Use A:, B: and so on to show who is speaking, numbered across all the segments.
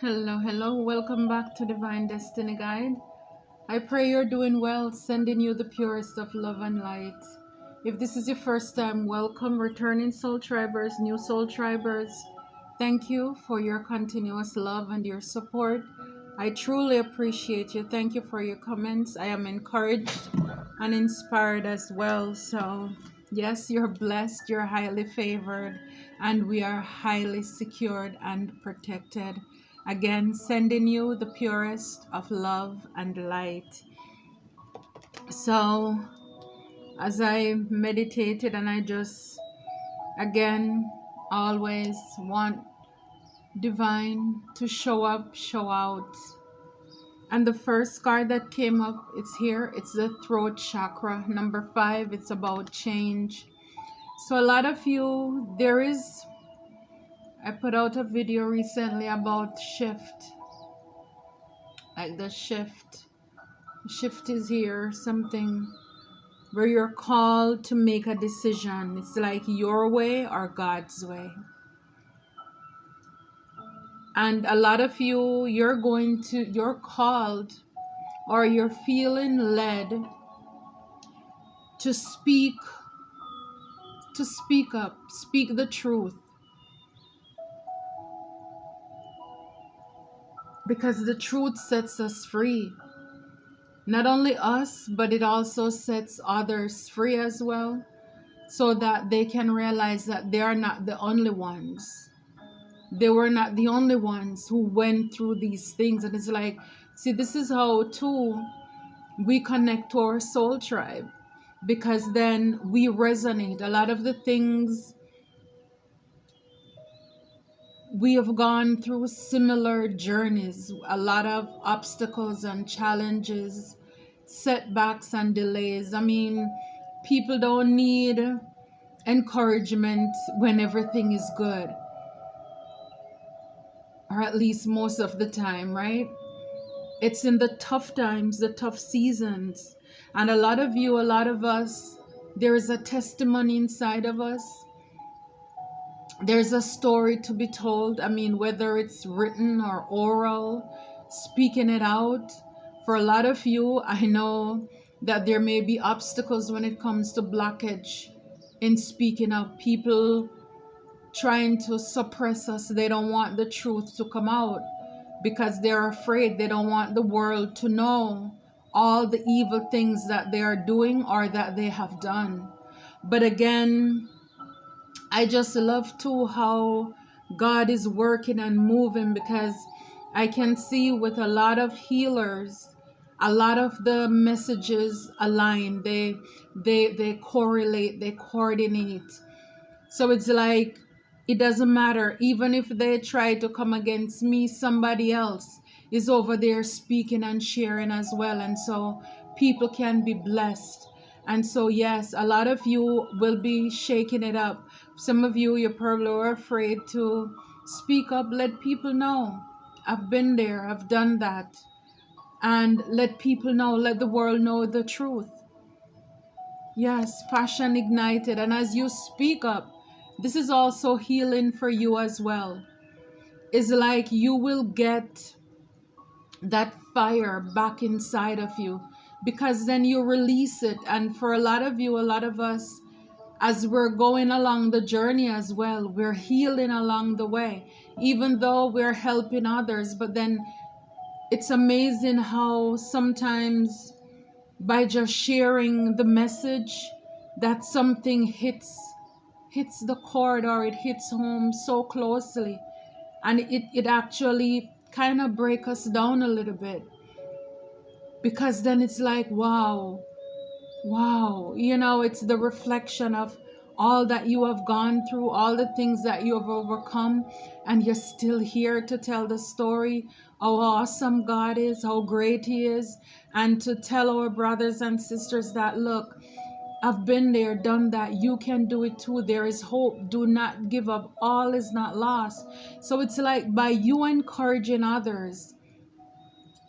A: Hello, hello. Welcome back to Divine Destiny Guide. I pray you're doing well, sending you the purest of love and light. If this is your first time, welcome, returning soul tribers, new soul tribers. Thank you for your continuous love and your support. I truly appreciate you. Thank you for your comments. I am encouraged and inspired as well. So, yes, you're blessed, you're highly favored, and we are highly secured and protected. Again, sending you the purest of love and light. So, as I meditated, and I just again always want divine to show up, show out. And the first card that came up, it's here. It's the throat chakra, number 5. It's about change. So a lot of you, I put out a video recently about shift, like the shift. Shift is here, something where you're called to make a decision. It's like your way or God's way. And a lot of you, you're called or you're feeling led to speak up, speak the truth. Because the truth sets us free. Not only us, but it also sets others free as well, so that they can realize that they are not the only ones. They were not the only ones who went through these things. And it's like, see, this is how too we connect to our soul tribe, because then we resonate. A lot of the things we have gone through similar journeys, a lot of obstacles and challenges, setbacks and delays. I mean, people don't need encouragement when everything is good, or at least most of the time, right? It's in the tough times, the tough seasons. And a lot of you, a lot of us, there is a testimony inside of us. There's a story to be told. I mean, whether it's written or oral, speaking it out. For a lot of you, I know that there may be obstacles when it comes to blockage in speaking up. People trying to suppress us. They don't want the truth to come out because they're afraid. They don't want the world to know all the evil things that they are doing or that they have done. But again, I just love too how God is working and moving, because I can see with a lot of healers, a lot of the messages align. They correlate, they coordinate. So it's like it doesn't matter. Even if they try to come against me, somebody else is over there speaking and sharing as well. And so people can be blessed. And so, yes, a lot of you will be shaking it up. Some of you, you probably are afraid to speak up, let people know. I've been there, I've done that. And let people know, let the world know the truth. Yes, passion ignited. And as you speak up, this is also healing for you as well. It's like you will get that fire back inside of you, because then you release it. And for a lot of you, a lot of us, as we're going along the journey as well, we're healing along the way, even though we're helping others. But then it's amazing how sometimes by just sharing the message, that something hits the chord, or it hits home so closely, and it actually kind of break us down a little bit, because then it's like, wow, it's the reflection of all that you have gone through, all the things that you have overcome, and you're still here to tell the story how awesome God is, how great He is, and to tell our brothers and sisters that, look, I've been there, done that. You can do it too. There is hope. Do not give up. All is not lost. So it's like by you encouraging others,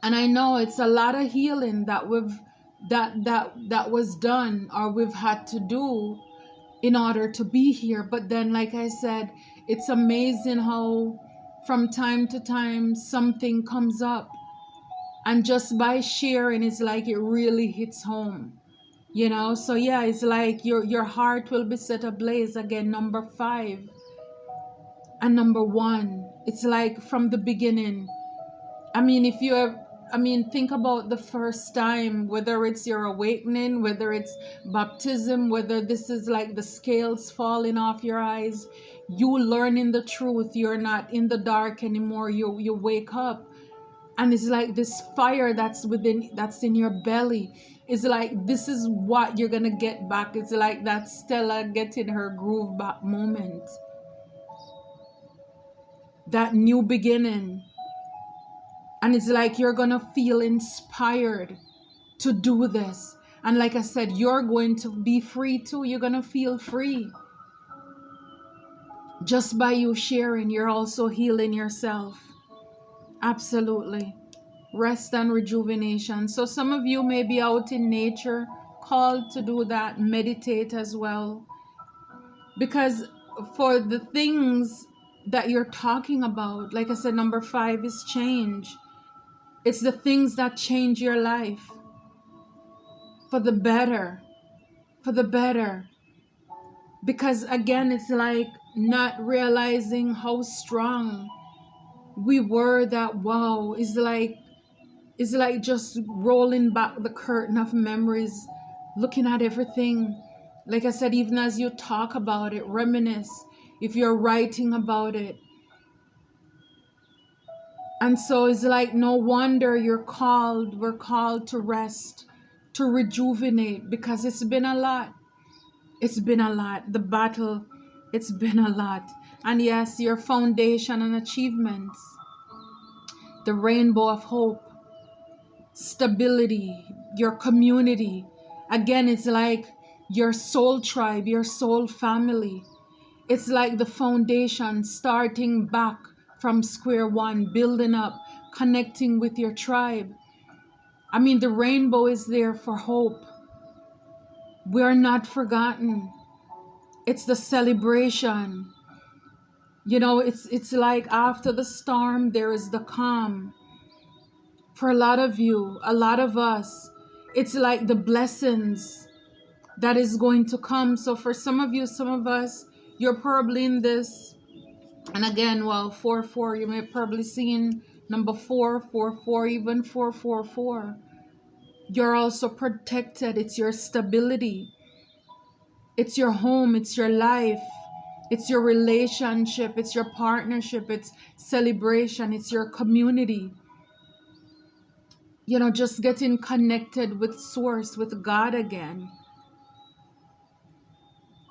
A: and I know it's a lot of healing that that was done, or we've had to do in order to be here. But then, like I said, it's amazing how from time to time something comes up, and just by sharing, it's like it really hits home. So yeah, it's like your heart will be set ablaze again. Number 5 and number 1, it's like from the beginning. I mean, if you have, I mean, think about the first time, whether it's your awakening, whether it's baptism, whether this is like the scales falling off your eyes, you learning the truth. You're not in the dark anymore. You wake up, and it's like this fire that's in your belly. It's like this is what you're gonna get back. It's like that Stella getting her groove back moment, that new beginning. And it's like you're gonna feel inspired to do this. And like I said, you're going to be free too. You're gonna feel free just by you sharing. You're also healing yourself. Absolutely. Rest and rejuvenation. So some of you may be out in nature, called to do that. Meditate as well, because for the things that you're talking about, like I said, number 5 is change. It's the things that change your life for the better, for the better. Because again, it's like not realizing how strong we were. That wow is like just rolling back the curtain of memories, looking at everything. Like I said, even as you talk about it, reminisce, if you're writing about it. And so it's like no wonder we're called to rest, to rejuvenate, because it's been a lot. It's been a lot. The battle, it's been a lot. And yes, your foundation and achievements, the rainbow of hope, stability, your community. Again, it's like your soul tribe, your soul family. It's like the foundation, starting back from square one, building up, connecting with your tribe. I mean, the rainbow is there for hope. We're not forgotten. It's the celebration. It's like after the storm, there is the calm. For a lot of you, a lot of us, it's like the blessings that is going to come. So for some of you, some of us, you're probably in this. And again, well, 4-4, you may probably seen number 4-4-4, even 4-4-4. You're also protected. It's your stability. It's your home. It's your life. It's your relationship. It's your partnership. It's celebration. It's your community. Just getting connected with Source, with God again.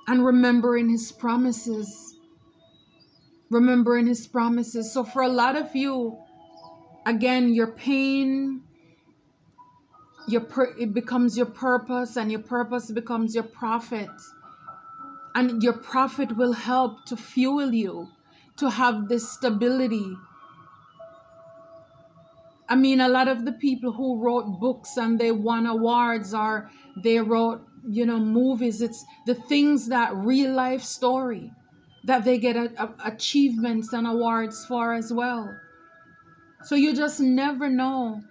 A: And remembering His promises. Remembering His promises. So for a lot of you, again, your pain, it becomes your purpose, and your purpose becomes your profit. And your profit will help to fuel you to have this stability. I mean, a lot of the people who wrote books and they won awards, or they wrote, movies, it's the things that real life story that they get achievements and awards for as well. So you just never know.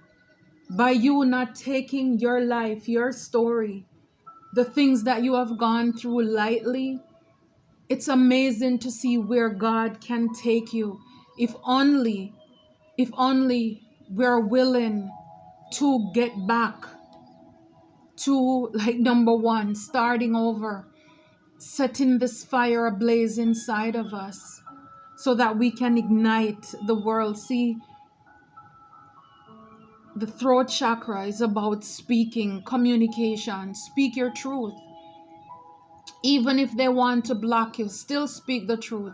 A: By you not taking your life, your story, the things that you have gone through lightly, it's amazing to see where God can take you. If only we're willing to get back to, like, number 1, starting over, setting this fire ablaze inside of us so that we can ignite the world. See, the throat chakra is about speaking, communication. Speak your truth. Even if they want to block you, still speak the truth.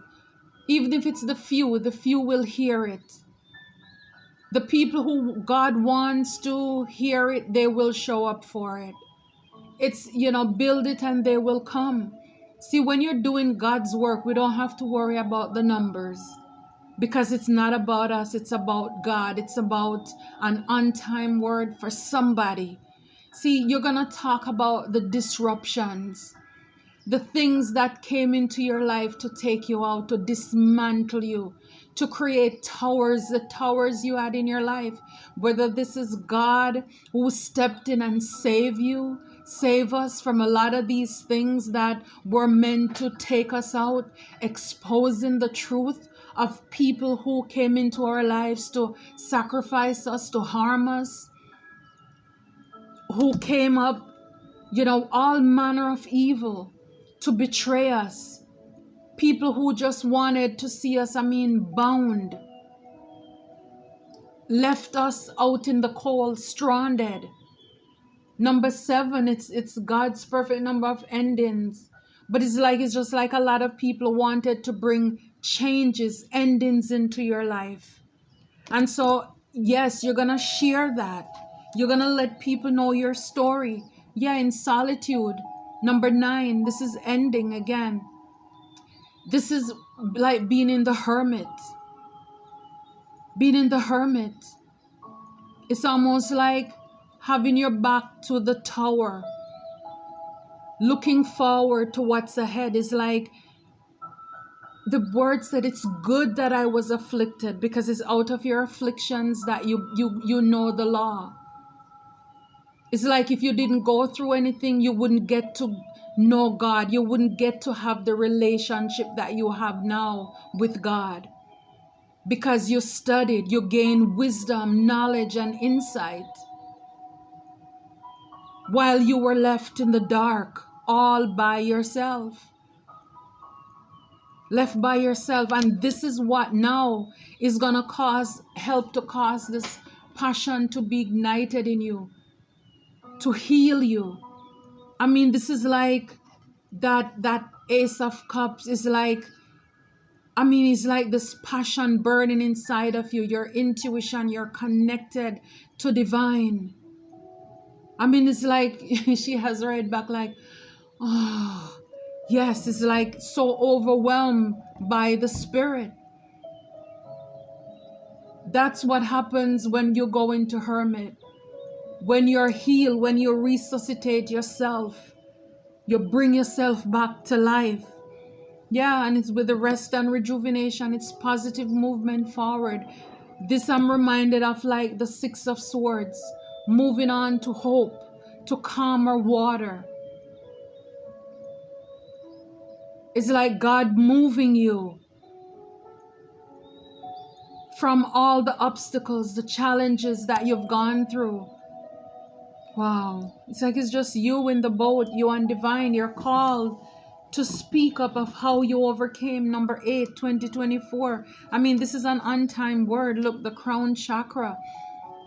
A: Even if it's the few will hear it. The people who God wants to hear it, they will show up for it. It's, build it and they will come. See, when you're doing God's work, we don't have to worry about the numbers, because it's not about us, it's about God. It's about an on-time word for somebody. See, you're going to talk about the disruptions, the things that came into your life to take you out, to dismantle you, to create towers, the towers you had in your life. Whether this is God who stepped in and save us from a lot of these things that were meant to take us out, exposing the truth of people who came into our lives to sacrifice us, to harm us, who came up, all manner of evil to betray us. People who just wanted to see us, bound, left us out in the cold, stranded. Number 7, it's God's perfect number of endings. But it's just like a lot of people wanted to bring changes, endings into your life. And so, yes, you're gonna share that. You're gonna let people know your story. Yeah, in solitude. Number 9, this is ending again. This is like being in the hermit. Being in the hermit. It's almost like having your back to the tower, looking forward to what's ahead. Is like the word said, it's good that I was afflicted, because it's out of your afflictions that you know the law. It's like if you didn't go through anything, you wouldn't get to know God. You wouldn't get to have the relationship that you have now with God. Because you studied, you gained wisdom, knowledge, and insight, while you were left in the dark, all by yourself. Left by yourself. And this is what now is going to help to cause this passion to be ignited in you, to heal you. This is like that Ace of Cups is like, it's like this passion burning inside of you, your intuition, you're connected to divine. It's like she has read back like, oh, yes, it's like so overwhelmed by the Spirit. That's what happens when you go into hermit. When you're healed, when you resuscitate yourself, you bring yourself back to life. Yeah, and it's with the rest and rejuvenation, it's positive movement forward. This I'm reminded of like the 6 of Swords, moving on to hope, to calmer water. It's like God moving you from all the obstacles, the challenges that you've gone through. Wow, it's like it's just you in the boat, you and divine. You're called to speak up of how you overcame. Number 8, 2024. This is an on-time word. Look, the crown chakra.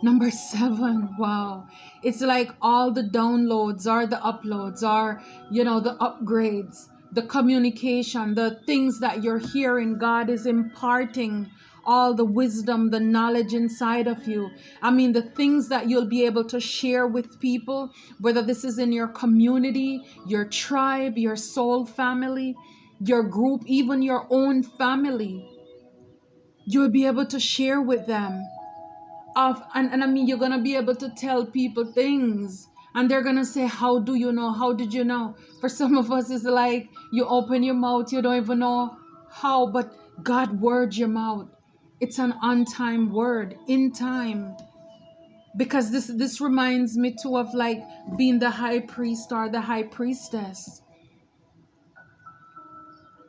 A: Number 7, wow. It's like all the downloads or the uploads or, the upgrades, the communication, the things that you're hearing. God is imparting all the wisdom, the knowledge inside of you. The things that you'll be able to share with people, whether this is in your community, your tribe, your soul family, your group, even your own family. You'll be able to share with them. You're gonna be able to tell people things, and they're gonna say, how do you know? How did you know? For some of us, it's like you open your mouth, you don't even know how, but God words your mouth. It's an on-time word, in time. Because this reminds me too of like being the high priest or the high priestess.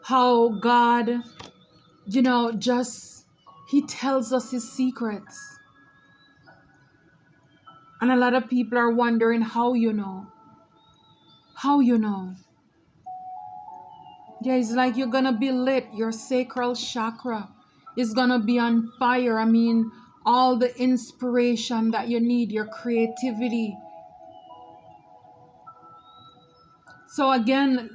A: How God, He tells us His secrets. And a lot of people are wondering how you know. How you know. Yeah, it's like you're gonna be lit. Your sacral chakra is gonna be on fire. All the inspiration that you need, your creativity. So again,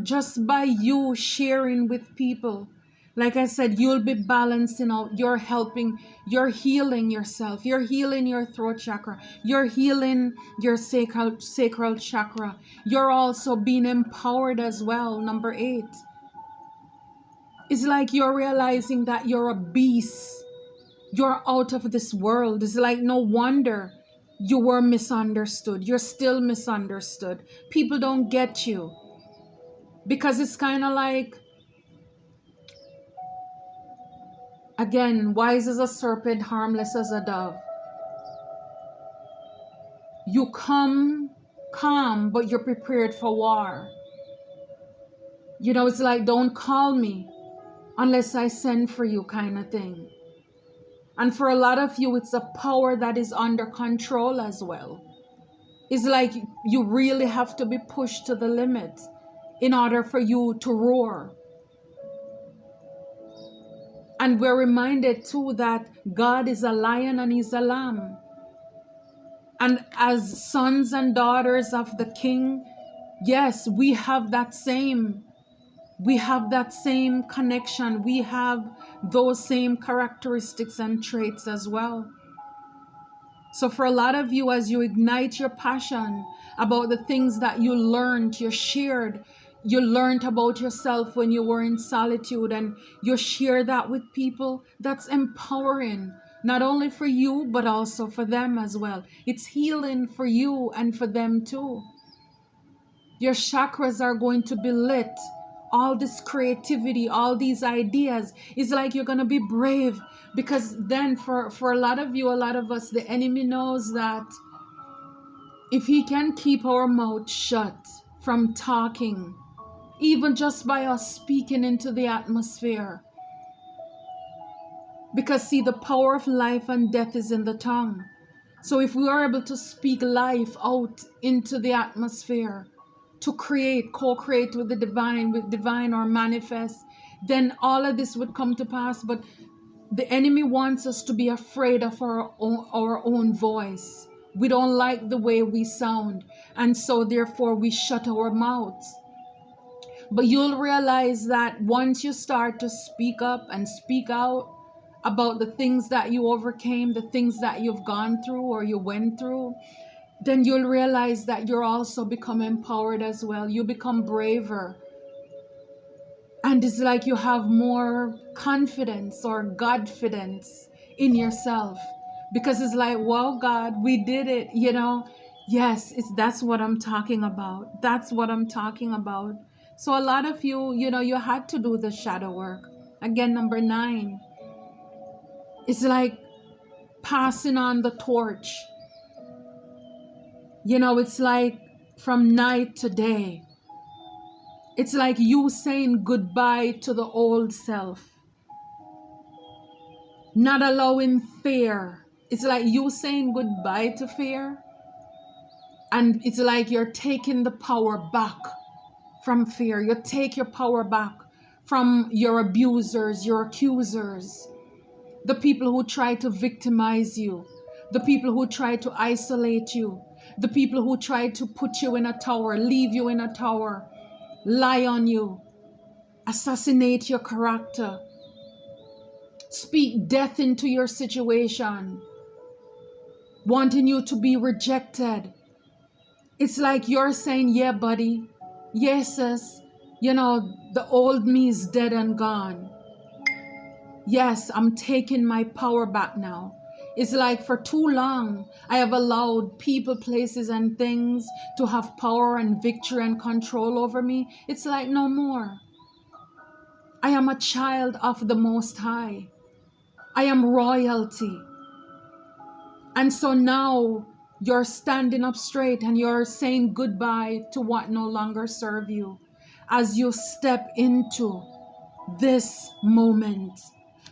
A: just by you sharing with people, like I said, you'll be balancing out. You're healing yourself. You're healing your throat chakra. You're healing your sacral chakra. You're also being empowered as well. Number 8. It's like you're realizing that you're a beast. You're out of this world. It's like no wonder you were misunderstood. You're still misunderstood. People don't get you. Because it's kind of like Again, wise as a serpent, harmless as a dove. You come calm, but you're prepared for war. You know, it's like, don't call me unless I send for you kind of thing. And for a lot of you, it's a power that is under control as well. It's like you really have to be pushed to the limit in order for you to roar. And we're reminded too that God is a lion and he's a lamb. And as sons and daughters of the King, yes, we have that same connection. We have those same characteristics and traits as well. So for a lot of you, as you ignite your passion about the things that you learned, you learned about yourself when you were in solitude, and you share that with people, that's empowering, not only for you, but also for them as well. It's healing for you and for them too. Your chakras are going to be lit. All this creativity, all these ideas, is like you're going to be brave, because then for a lot of you, a lot of us, the enemy knows that if he can keep our mouth shut from talking, even just by us speaking into the atmosphere, because see, the power of life and death is in the tongue. So if we are able to speak life out into the atmosphere, to create, co-create with the divine, or manifest, then all of this would come to pass. But the enemy wants us to be afraid of our own voice. We don't like the way we sound, and so therefore we shut our mouths. But you'll realize that once you start to speak up and speak out about the things that you overcame, the things that you've gone through or you went through, then you'll realize that you're also become empowered as well. You become braver. And it's like you have more confidence or Godfidence in yourself. Because it's like, wow, God, we did it, you know. Yes, that's what I'm talking about. That's what I'm talking about. So a lot of you, you know, you had to do the shadow work. Again, number 9. It's like passing on the torch. You know, it's like from night to day. It's like you saying goodbye to the old self. Not allowing fear. It's like you saying goodbye to fear. And it's like you're taking the power back from fear. You take your power back from your abusers, your accusers, the people who try to victimize you, the people who try to isolate you, the people who try to put you in a tower, leave you in a tower, lie on you, assassinate your character, speak death into your situation, wanting you to be rejected. It's like you're saying, yeah, buddy, yes, sis, you know, the old me is dead and gone. Yes, I'm taking my power back now. It's like for too long, I have allowed people, places, and things to have power and victory and control over me. It's like no more. I am a child of the Most High. I am royalty. And so now you're standing up straight and you're saying goodbye to what no longer serves you as you step into this moment.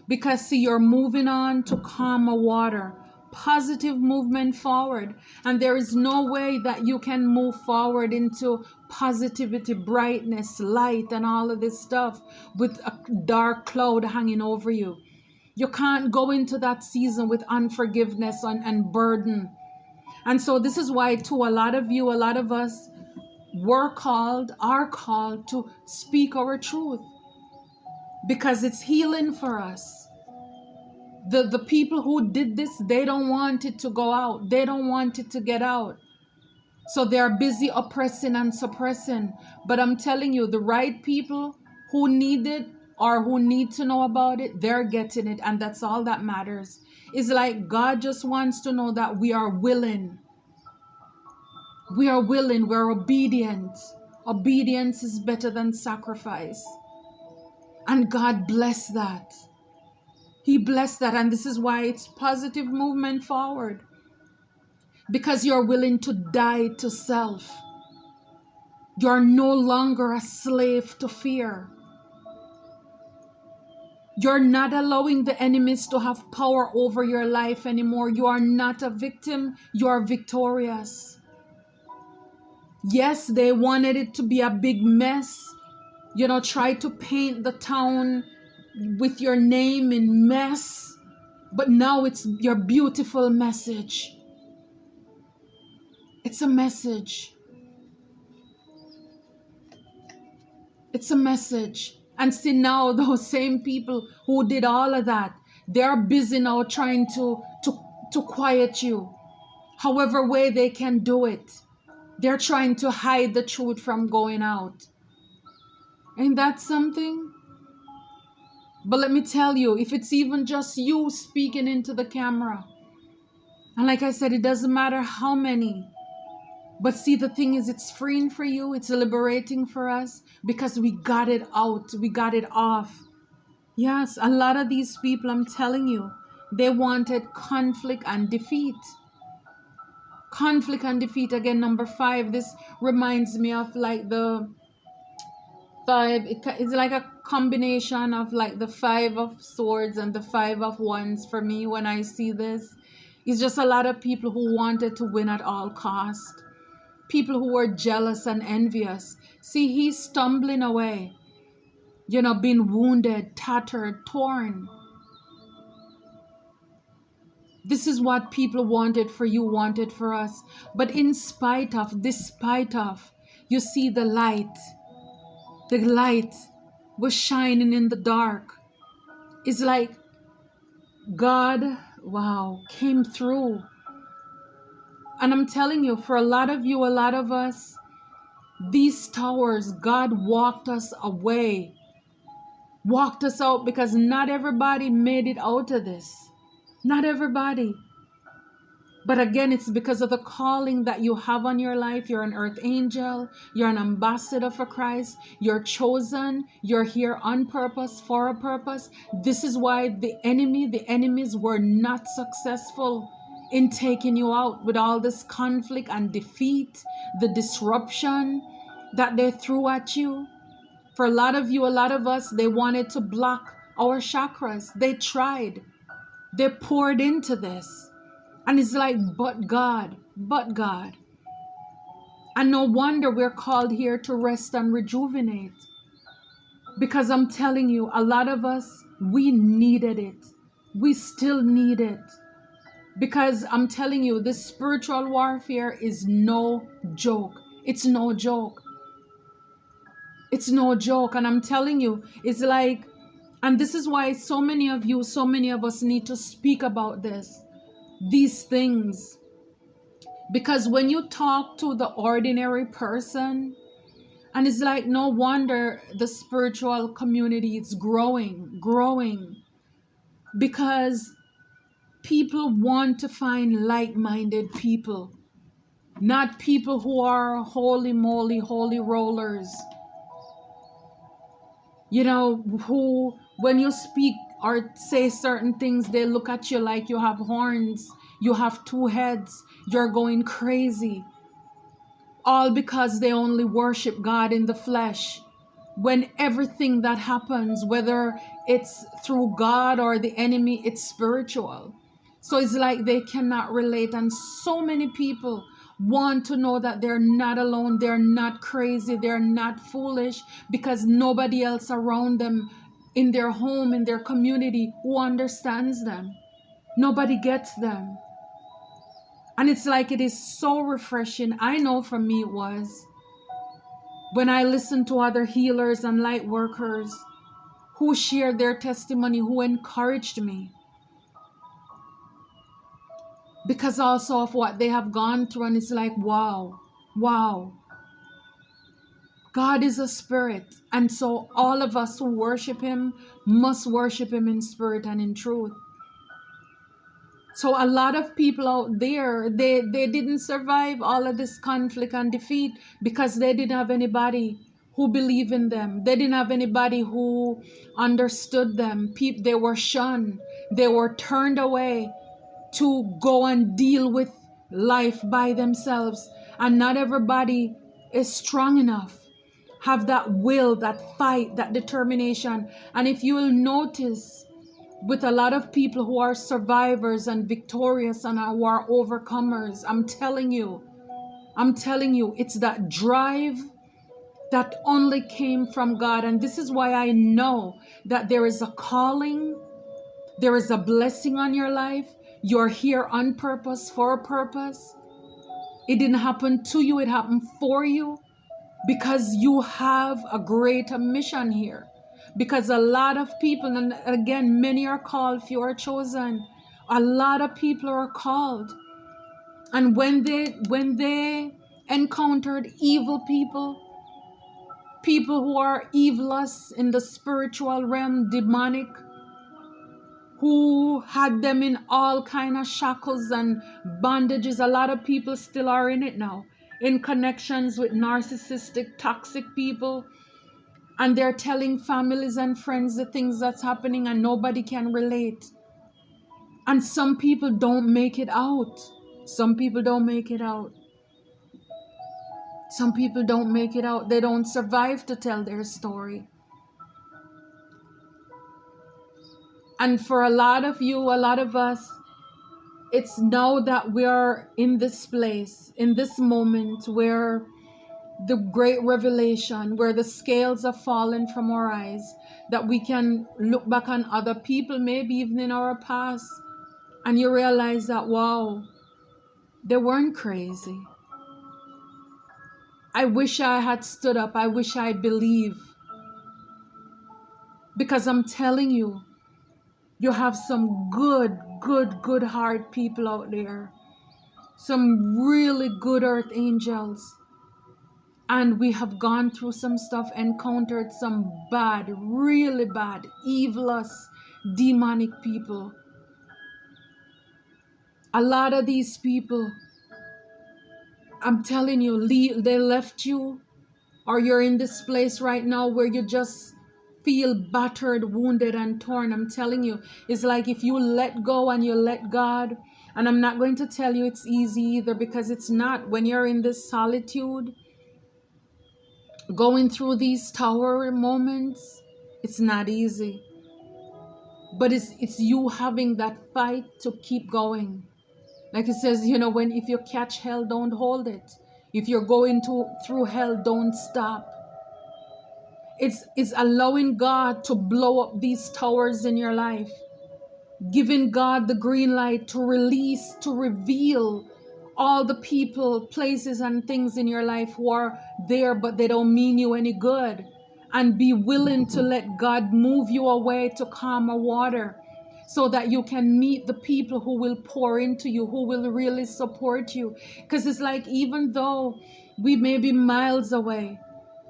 A: Because see, you're moving on to calmer water, positive movement forward. And there is no way that you can move forward into positivity, brightness, light, and all of this stuff with a dark cloud hanging over you. You can't go into that season with unforgiveness and burden. And so this is why too, a lot of you, a lot of us are called to speak our truth, because it's healing for us. The people who did this, they don't want it to go out. They don't want it to get out. So they're busy oppressing and suppressing. But I'm telling you, the right people who need it or who need to know about it, they're getting it. And that's all that matters. It's like God just wants to know that we are willing. We are willing. We're obedient. Obedience is better than sacrifice. And God bless that. He blessed that, and this is why it's positive movement forward. Because you're willing to die to self. You're no longer a slave to fear. You're not allowing the enemies to have power over your life anymore. You are not a victim, you are victorious. Yes, they wanted it to be a big mess. Try to paint the town with your name in mess. But now it's your beautiful message. It's a message. It's a message. And see, now those same people who did all of that, they're busy now trying to quiet you. However way they can do it. They're trying to hide the truth from going out. Ain't that something? But let me tell you, if it's even just you speaking into the camera, and like I said, it doesn't matter how many. But see, the thing is, it's freeing for you. It's liberating for us because we got it out. We got it off. Yes, a lot of these people, I'm telling you, they wanted conflict and defeat. Conflict and defeat. Again, number 5. This reminds me of like the 5. It's like a combination of like the 5 of swords and the 5 of wands for me when I see this. It's just a lot of people who wanted to win at all cost. People who were jealous and envious. See, he's stumbling away, being wounded, tattered, torn. This is what people wanted for you, wanted for us. But despite of, you see the light. The light was shining in the dark. It's like God, wow, came through. And I'm telling you, for a lot of you, a lot of us, these towers, God walked us away, walked us out, because not everybody made it out of this. Not everybody. But again, it's because of the calling that you have on your life. You're an earth angel. You're an ambassador for Christ. You're chosen. You're here on purpose, for a purpose. This is why the enemies were not successful in taking you out with all this conflict and defeat, the disruption that they threw at you. For a lot of you, a lot of us, they wanted to block our chakras. They tried. They poured into this. And it's like, but God. And no wonder we're called here to rest and rejuvenate. Because I'm telling you, a lot of us, we needed it. We still need it. Because I'm telling you, this spiritual warfare is no joke. It's no joke. It's no joke. And I'm telling you, it's like, and this is why so many of you, so many of us need to speak about this. These things, because when you talk to the ordinary person, and it's like, no wonder the spiritual community is growing, because people want to find like-minded people, not people who are holy moly, holy rollers, who, when you speak or say certain things, they look at you like you have horns, you have 2 heads, you're going crazy. All because they only worship God in the flesh. When everything that happens, whether it's through God or the enemy, it's spiritual. So it's like they cannot relate. And so many people want to know that they're not alone, they're not crazy, they're not foolish, because nobody else around them, in their home, in their community, who understands them. Nobody gets them. And it's like, it is so refreshing. I know for me it was, when I listened to other healers and light workers who shared their testimony, who encouraged me, because also of what they have gone through. And it's like, wow. God is a spirit. And so all of us who worship him must worship him in spirit and in truth. So a lot of people out there, they didn't survive all of this conflict and defeat because they didn't have anybody who believed in them. They didn't have anybody who understood them. They were shunned. They were turned away to go and deal with life by themselves. And not everybody is strong enough, have that will, that fight, that determination. And if you will notice, with a lot of people who are survivors and victorious and who are overcomers, I'm telling you, it's that drive that only came from God. And this is why I know that there is a calling, there is a blessing on your life. You're here on purpose, for a purpose. It didn't happen to you, it happened for you, because you have a greater mission here. Because a lot of people, and again, many are called, few are chosen. A lot of people are called. And when they encountered evil people, people who are evilous in the spiritual realm, demonic, who had them in all kind of shackles and bondages. A lot of people still are in it now, in connections with narcissistic, toxic people, and they're telling families and friends the things that's happening and nobody can relate. And some people don't make it out. Some people don't make it out. Some people don't make it out. They don't survive to tell their story. And for a lot of you, a lot of us, it's now that we are in this place, in this moment where the great revelation, where the scales are fallen from our eyes, that we can look back on other people, maybe even in our past, and you realize that, wow, they weren't crazy. I wish I had stood up. I wish I believed. Because I'm telling you, you have some good heart people out there. Some really good earth angels. And we have gone through some stuff, encountered some bad, really bad, evilous, demonic people. A lot of these people, I'm telling you, they left you, or you're in this place right now where you just feel battered, wounded, and torn. I'm telling you, it's like if you let go and you let God, and I'm not going to tell you it's easy either, because it's not. When you're in this solitude, going through these tower moments, it's not easy. But it's you having that fight to keep going. Like it says, when if you catch hell, don't hold it. If you're going through hell, don't stop. It's allowing God to blow up these towers in your life, giving God the green light to release, to reveal all the people, places, and things in your life who are there, but they don't mean you any good. And be willing to let God move you away to calmer water, so that you can meet the people who will pour into you, who will really support you. Because it's like, even though we may be miles away,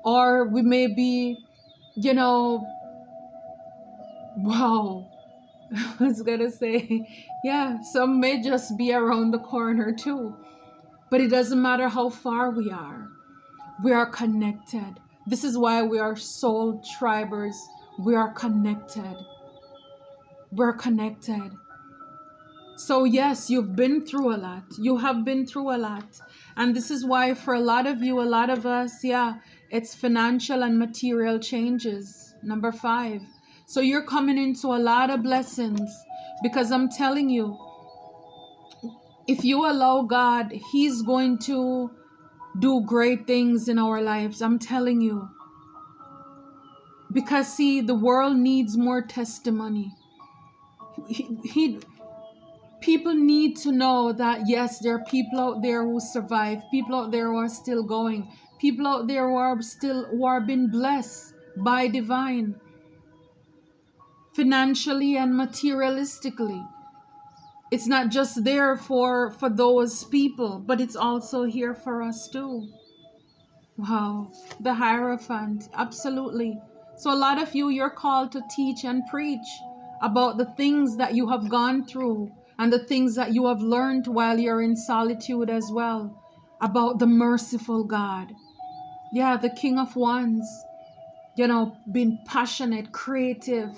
A: or we may be, wow, I was gonna say, yeah, some may just be around the corner too. But it doesn't matter how far we are connected. This is why we are soul tribers. We are connected. We're connected. So yes, you've been through a lot. You have been through a lot. And this is why for a lot of you, a lot of us, yeah, it's financial and material changes. Number 5. So you're coming into a lot of blessings, because I'm telling you, if you allow God, He's going to do great things in our lives. I'm telling you. Because see, the world needs more testimony. People need to know that yes, there are people out there who survive, people out there who are still going, people out there who are being blessed by divine, financially and materialistically. It's not just there for those people, but it's also here for us too. Wow, the Hierophant, absolutely. So a lot of you, you're called to teach and preach about the things that you have gone through and the things that you have learned while you're in solitude as well, about the merciful God. Yeah, the King of Wands, being passionate, creative,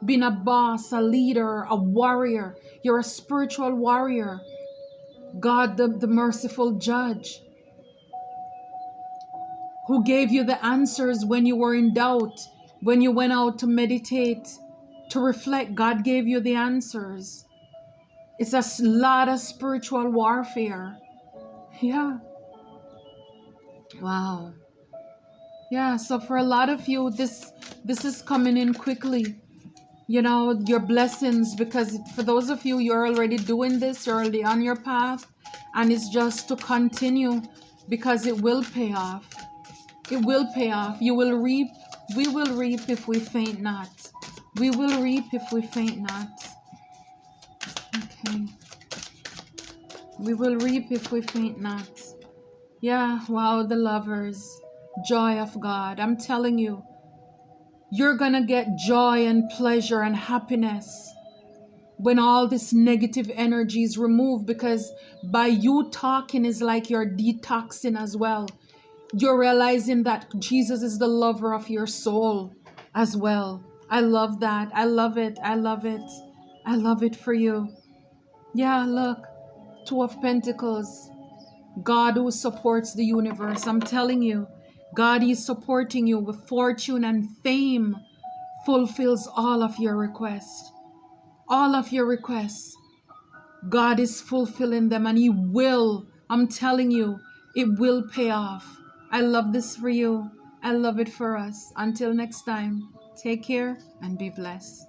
A: being a boss, a leader, a warrior. You're a spiritual warrior. God, the merciful judge, who gave you the answers when you were in doubt, when you went out to meditate, to reflect. God gave you the answers. It's a lot of spiritual warfare. Yeah. Wow. Yeah, so for a lot of you, this is coming in quickly. You know, your blessings, because for those of you, you're already doing this, you're already on your path, and it's just to continue, because it will pay off. It will pay off. You will reap. We will reap if we faint not. We will reap if we faint not. Okay. We will reap if we faint not. Yeah, wow, the lovers. Joy of God. I'm telling you, you're gonna get joy and pleasure and happiness when all this negative energy is removed, because by you talking is like you're detoxing as well. You're realizing that Jesus is the lover of your soul as well. I love that. I love it. I love it. I love it for you. Yeah, look, Two of Pentacles. God who supports the universe. I'm telling you, God is supporting you with fortune and fame. Fulfills all of your requests. All of your requests. God is fulfilling them, and He will. I'm telling you, it will pay off. I love this for you. I love it for us. Until next time, take care and be blessed.